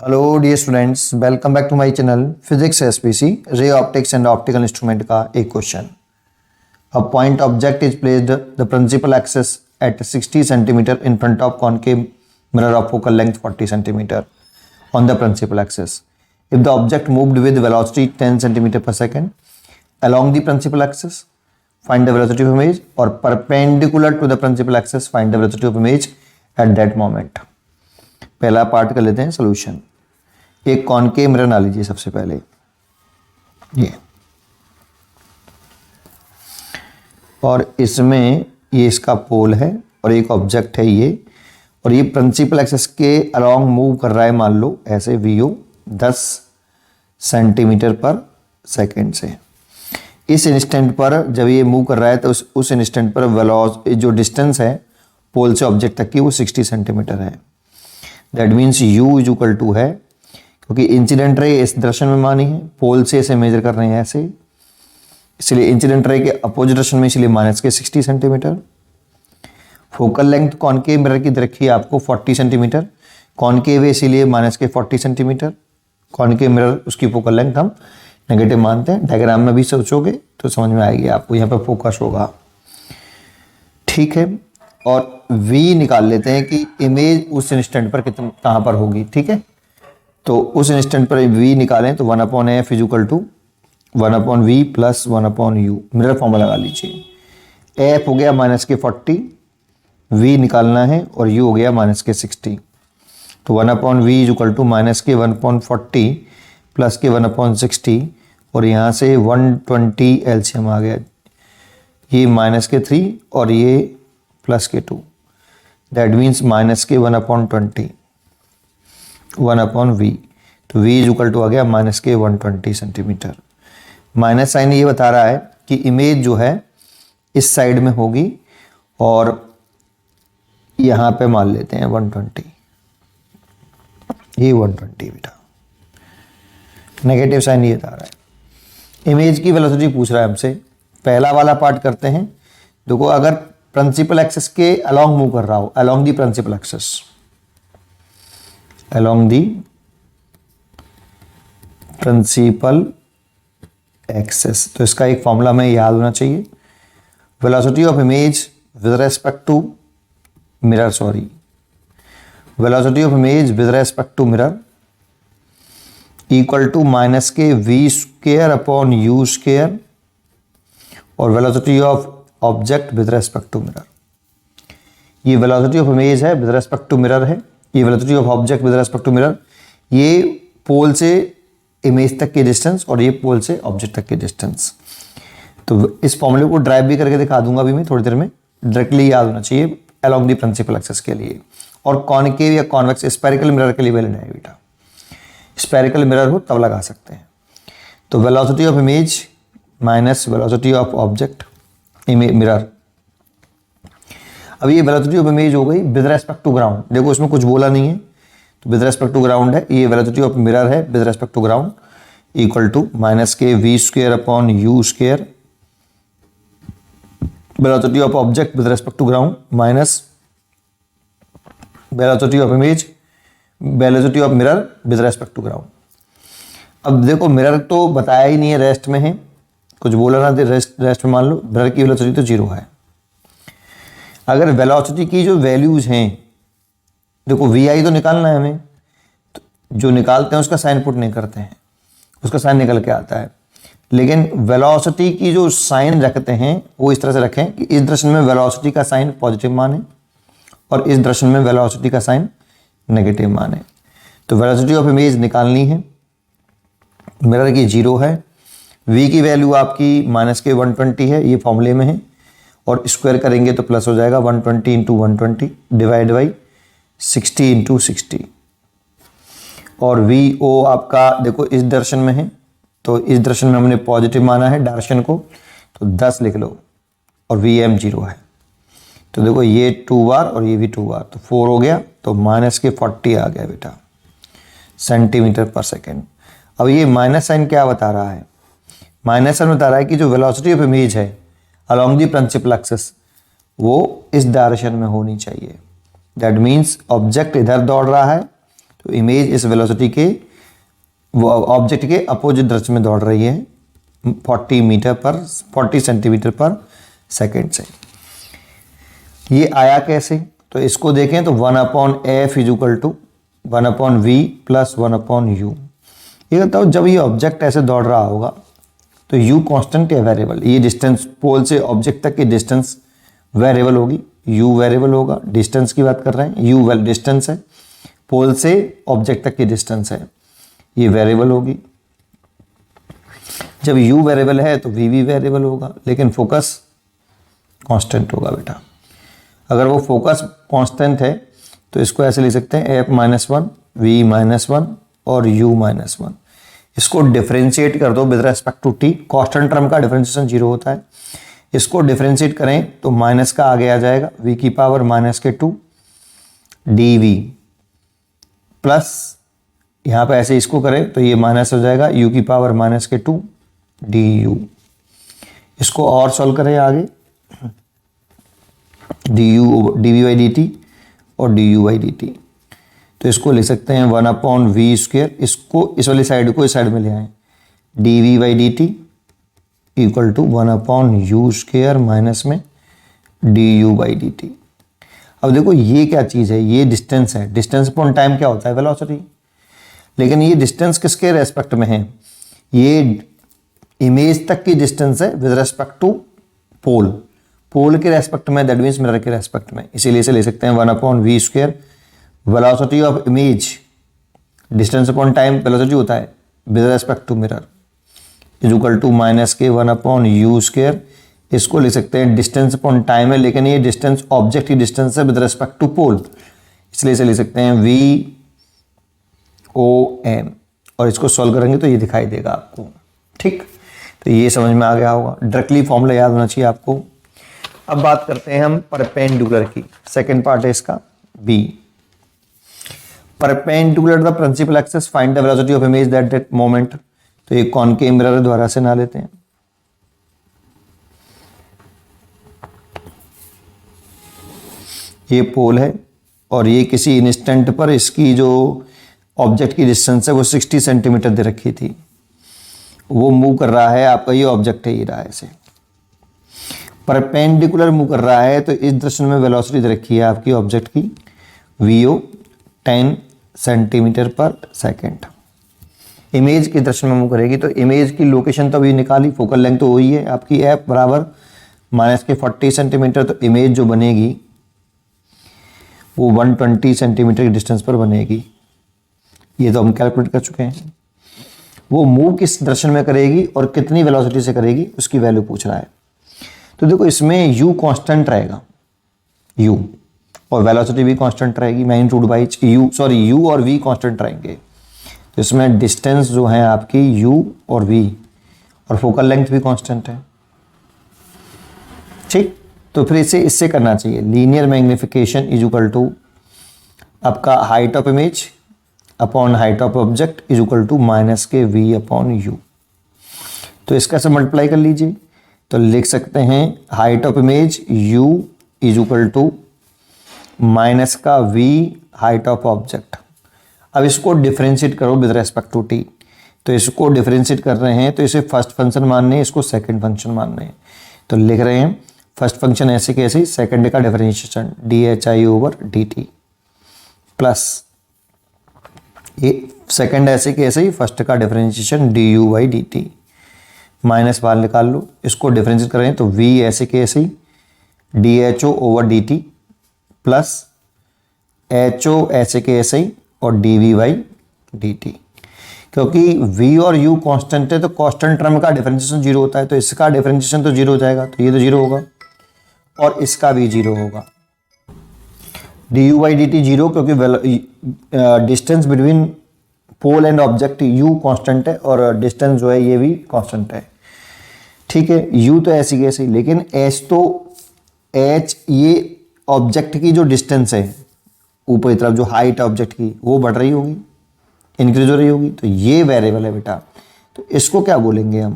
Hello dear students, welcome back to my channel physics SPC ray optics and optical instrument का एक question. A point object is placed the principal axis at 60 centimetre in front of concave mirror of focal length 40 centimetre on the principal axis. If the object moved with velocity 10 centimetre per second along the principal axis, find the velocity of image, or perpendicular to the principal axis, find the velocity of image at that moment। पहला part कर लेते हैं solution. एक concave mirror ना लीजिए सबसे पहले, ये और इसमें ये इसका पोल है और एक ऑब्जेक्ट है ये, और ये प्रिंसिपल एक्सिस के अलोंग मूव कर रहा है, मान लो ऐसे वीओ 10 सेंटीमीटर पर सेकेंड से। इस इंस्टेंट पर जब ये मूव कर रहा है तो उस इंस्टेंट पर वेलोसिटी जो डिस्टेंस है पोल से ऑब्जेक्ट तक की वो 60 सेंटीमीटर है। That means u is equal to है, क्योंकि इंसिडेंट रे इस डायरेक्शन में मानी है, पोल से इसे मेजर कर रहे हैं ऐसे, इसलिए इंसिडेंट रे के अपोजिट डायरेक्शन में, इसलिए माइनस के 60 centimetre. Focal length concave mirror की रखी है आपको 40 सेंटीमीटर, कॉनकेव है इसीलिए माइनस के 40 सेंटीमीटर। कॉनकेव मिरर उसकी फोकल लेंथ हम नेगेटिव मानते हैं। डायग्राम में भी सोचोगे तो समझ में आएगी आपको, यहाँ पर फोकस होगा, ठीक है। और v निकाल लेते हैं कि इमेज उस इंस्टेंट पर कितना कहाँ पर होगी, ठीक है। तो उस इंस्टेंट पर v निकालें तो 1/f is equal to 1/v plus 1/u। Mirror formula लगा लीजिए। f हो गया माइनस के 40, v निकालना है, और u हो गया माइनस के 60। तो 1/v is equal to minus के 1/40 प्लस के 1/60, और यहाँ से 120 एलसीएम आ गया, ये माइनस के 3 और ये प्लस के 2। दैट मीन्स माइनस के 1/20 1/v। तो v इज इक्वल टू आ गया माइनस के 120 सेंटीमीटर। माइनस साइन ये बता रहा है कि इमेज जो है इस साइड में होगी, और यहाँ पे मान लेते हैं 120, ये 120 बेटा। नेगेटिव साइन ये बता रहा है। इमेज की वेलोसिटी पूछ रहा है हमसे। पहला वाला पार्ट करते हैं। देखो, अगर प्रिंसिपल एक्सिस के अलोंग मूव कर रहा हो, along the principal axis, along the principal axis, तो इसका एक फॉर्मूला में याद होना चाहिए। Velocity of image with respect to mirror, velocity of image with respect to mirror equal to minus k v square upon u square, और velocity of object with respect to mirror. ये velocity of image है with respect to mirror है, ये velocity of object with respect to mirror. ये pole से image तक की distance और ये पोल से ऑब्जेक्ट तक की डिस्टेंस। तो इस फॉर्मूले को ड्राइव भी करके दिखा दूंगा अभी मैं थोड़ी देर में, डायरेक्टली याद होना चाहिए अलोंग दी प्रिंसिपल एक्सिस के लिए। और कॉनकेव या कॉन्वेक्स स्फेरिकल मिरर के लिए वैलिड है बेटा, स्फेरिकल मिरर हो तब लगा सकते हैं। तो velocity of image minus velocity of object mirror. अब ये वेलोसिटी ऑफ इमेज हो गई विद रेस्पेक्ट टू ग्राउंड। देखो इसमें कुछ बोला नहीं है, तो विद रेस्पेक्ट टू ग्राउंड है। ये वेलोसिटी ऑफ मिरर है with respect to ground equal to minus k v square upon u square, velocity of object with respect to ground minus velocity of image, velocity of mirror with respect to ground. अब देखो mirror तो बताया ही नहीं है, rest में है, कुछ बोला ना, रेस्ट में मान लो मिरर की वेलोसिटी तो 0 है। अगर वेलोसिटी की जो वैल्यूज हैं, देखो vi तो निकालना है हमें, तो जो निकालते हैं उसका साइन पुट नहीं करते हैं, उसका साइन निकल के आता है। लेकिन वेलोसिटी की जो साइन रखते हैं वो इस तरह से रखें कि इस दर्शन में वेलोसिटी का साइन पॉजिटिव माने और इस दर्शन में वेलोसिटी का साइन नेगेटिव माने। तो वेलोसिटी ऑफ इमेज निकालनी है, मिरर की 0 है, v की वैल्यू आपकी माइनस के 120 है, ये फॉर्मूले में है, और स्क्वायर करेंगे तो प्लस हो जाएगा 120 इंटू 120 डिवाइड बाई 60 इंटू 60। और vo आपका देखो इस दर्शन में है, तो इस दर्शन में हमने पॉजिटिव माना है डायरेक्शन को, तो 10 लिख लो, और vm 0 है। तो देखो ये 2 बार और ये भी 2 बार, तो 4 हो गया, तो माइनस के 40 आ गया बेटा सेंटीमीटर पर सेकेंड। अब ये माइनस साइन क्या बता रहा है? माइनस साइन बता रहा है कि जो वेलोसिटी ऑफ इमेज है अलोंग दी प्रिंसिपल एक्सिस वो इस डायरेक्शन में होनी चाहिए। दैट मीन्स ऑब्जेक्ट इधर दौड़ रहा है, तो इमेज इस वेलोसिटी के ऑब्जेक्ट के अपोजिट डायरेक्शन में दौड़ रही है 40 सेंटीमीटर पर सेकेंड से। ये आया कैसे, तो इसको देखें तो 1/f equal to 1/v plus 1/u। ये बताओ जब ये ऑब्जेक्ट ऐसे दौड़ रहा होगा तो u कांस्टेंट या वेरिएबल, ये डिस्टेंस पोल से ऑब्जेक्ट तक की डिस्टेंस वेरिएबल होगी, u वेरिएबल होगा, डिस्टेंस की बात कर रहे हैं, u डिस्टेंस है, पोल से ऑब्जेक्ट तक की डिस्टेंस है, ये वेरिएबल होगी। जब u वेरिएबल है तो v भी वेरिएबल होगा, लेकिन फोकस कांस्टेंट होगा बेटा। अगर वो फोकस कांस्टेंट है तो इसको ऐसे लिख सकते हैं f-1 v-1 और u-1। इसको डिफरेंशिएट कर दो with respect to t, constant term का डिफरेंशिएशन 0 होता है। इसको डिफरेंशिएट करें तो माइनस का आगे आ जाएगा v⁻2 dv प्लस यहाँ पे ऐसे इसको करें तो ये माइनस हो जाएगा u⁻2 du। इसको और सॉल्व करें आगे, dv/dt और du/dt, तो इसको ले सकते हैं 1/v², इसको इस वाली साइड को इस साइड में ले आए, dv/dt equal to 1/u² minus में du/dt। अब देखो ये क्या चीज़ है, ये डिस्टेंस है, डिस्टेंस अपॉन टाइम क्या होता है, वेलोसिटी। लेकिन ये डिस्टेंस किसके रेस्पेक्ट में है, ये इमेज तक की डिस्टेंस है with respect to pole, pole के रेस्पेक्ट में, दैट मीन्स मिरर के रेस्पेक्ट में, इसीलिए इसे ले सकते हैं 1/v²। Velocity of image, distance upon time velocity होता है with respect to mirror, is equal to -k1/u²। इसको ले सकते हैं डिस्टेंस अपॉन टाइम है, लेकिन ये डिस्टेंस ऑब्जेक्ट की डिस्टेंस है विद रेस्पेक्ट टू पोल, इसलिए इसे ले सकते हैं v/o_m, और इसको सॉल्व करेंगे तो ये दिखाई देगा आपको। ठीक, तो ये समझ में आ गया होगा, डायरेक्टली फॉर्मूला याद होना चाहिए आपको। अब बात करते हैं हम परपेंडिकुलर की, सेकंड पार्ट है इसका B. Perpendicular the principal axis find the velocity of image that that moment. तो एक कॉनकेव मिरर द्वारा से ना लेते हैं, ये पोल है और ये किसी इंस्टेंट पर इसकी जो ऑब्जेक्ट की डिस्टेंस है वो 60 सेंटीमीटर दे रखी थी, वो मूव कर रहा है, आपका ये ऑब्जेक्ट है, ये रहा ऐसे परपेंडिकुलर मूव कर रहा है, तो इस दर्शन में वेलोसिटी दे रखी है आपकी ऑब्जेक्ट की vo 10 centimetre per second. Image के दर्शन में मूव करेगी तो इमेज की लोकेशन तो अभी निकाली, फोकल लेंथ तो वही है आपकी f बराबर -40 सेंटीमीटर, तो इमेज जो बनेगी वो 120 सेंटीमीटर की डिस्टेंस पर बनेगी, ये तो हम कैलकुलेट कर चुके हैं। वो मूव किस दर्शन में करेगी और कितनी वेलोसिटी से करेगी उसकी वैल्यू पूछ रहा है। तो देखो इसमें u कांस्टेंट रहेगा, u, और वेलोसिटी भी कांस्टेंट रहेगी, u और v कांस्टेंट रहेंगे। तो इसमें डिस्टेंस जो है आपकी u और v, और फोकल लेंथ भी कांस्टेंट है। ठीक, तो फिर इसे इससे करना चाहिए, linear magnification is equal to आपका height of image upon height of object is equal to -kv/u। तो इसका से मल्टीप्लाई कर लीजिए, तो लिख सकते हैं height of image u is equal to -v height of object. अब इसको डिफरेंशिएट करो विद रेस्पेक्ट टू t, तो इसको डिफरेंशिएट कर रहे हैं तो इसे फर्स्ट फंक्शन मानने हैं, इसको सेकंड फंक्शन मानने हैं, तो लिख रहे हैं फर्स्ट फंक्शन ऐसे कैसे, सेकंड का डिफरेंशिएशन dhi/dt प्लस ये सेकंड ऐसे कैसे ही फर्स्ट का डिफरेंशिएशन du/dt, माइनस बाहर निकाल लो, इसको डिफरेंशिएट करें तो v ऐसे कैसे ही dho/dt प्लस ho ऐसे कैसे ही और dv/dt। क्योंकि v और u कांस्टेंट है तो कांस्टेंट टर्म का डिफरेंशिएशन 0 होता है, तो इसका डिफरेंशिएशन तो 0 हो जाएगा, तो ये तो 0 होगा और इसका भी 0 होगा। du/dt 0, क्योंकि distance between pole and object u constant है और डिस्टेंस जो है ये भी कांस्टेंट है। ठीक है, u तो ऐसी कैसे, लेकिन h तो h ये ऑब्जेक्ट की जो डिस्टेंस है ऊपर की तरफ, जो हाइट है ऑब्जेक्ट की वो बढ़ रही होगी, इंक्रीज हो रही होगी, तो ये वेरिएबल है बेटा। तो इसको क्या बोलेंगे हम,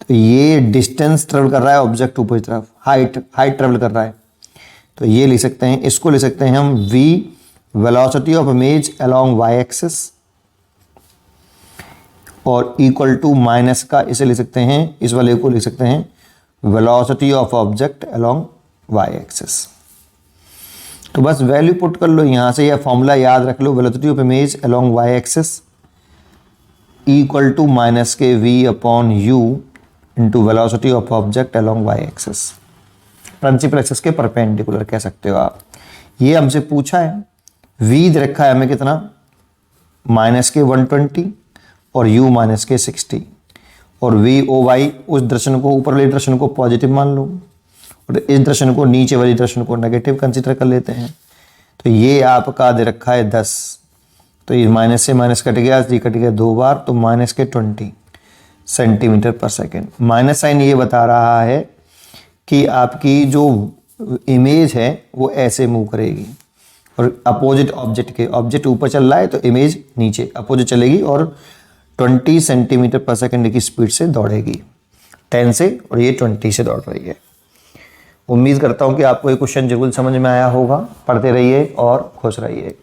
तो ये डिस्टेंस ट्रेवल कर रहा है ऑब्जेक्ट ऊपर की तरफ, हाइट ट्रेवल कर रहा है, तो ये लिख सकते हैं, इसको ले सकते हैं हम v velocity of image along Y axis, और इक्वल टू माइनस का इसे लिख सकते हैं, इस वाले को लिख सकते हैं velocity of object along Y axis. तो बस वैल्यू पुट कर लो यहाँ से, या फॉर्मूला याद रख लो, velocity of image along Y axis equal to minus k v upon u into velocity of object along Y axis, principal axis के परपेंडिकुलर कह सकते हो आप। ये हमसे पूछा है, वी दे रखा है हमें कितना, माइनस के 120 और u माइनस के 60, और वी ओ वाई उस दर्शन को, ऊपर वाले दर्शन को पॉजिटिव मान लो और इस दर्शन को, नीचे वाली दर्शन को नेगेटिव कंसीडर कर लेते हैं। तो ये आपका दे रखा है 10, तो ये माइनस से माइनस कट गया, ये कट गया 2 बार, तो माइनस के 20 centimetre per second. Minus sign ये बता रहा है कि आपकी जो इमेज है वो ऐसे मूव करेगी, और अपोजिट ऑब्जेक्ट के, ऑब्जेक्ट ऊपर चल रहा है तो इमेज नीचे अपोजिट चलेगी, और 20 सेंटीमीटर पर सेकेंड की स्पीड से दौड़ेगी, 10 से, और ये 20 से दौड़ रही है। उम्मीद करता हूँ कि आपको ये क्वेश्चन जरूर समझ में आया होगा। पढ़ते रहिए और खुश रहिए।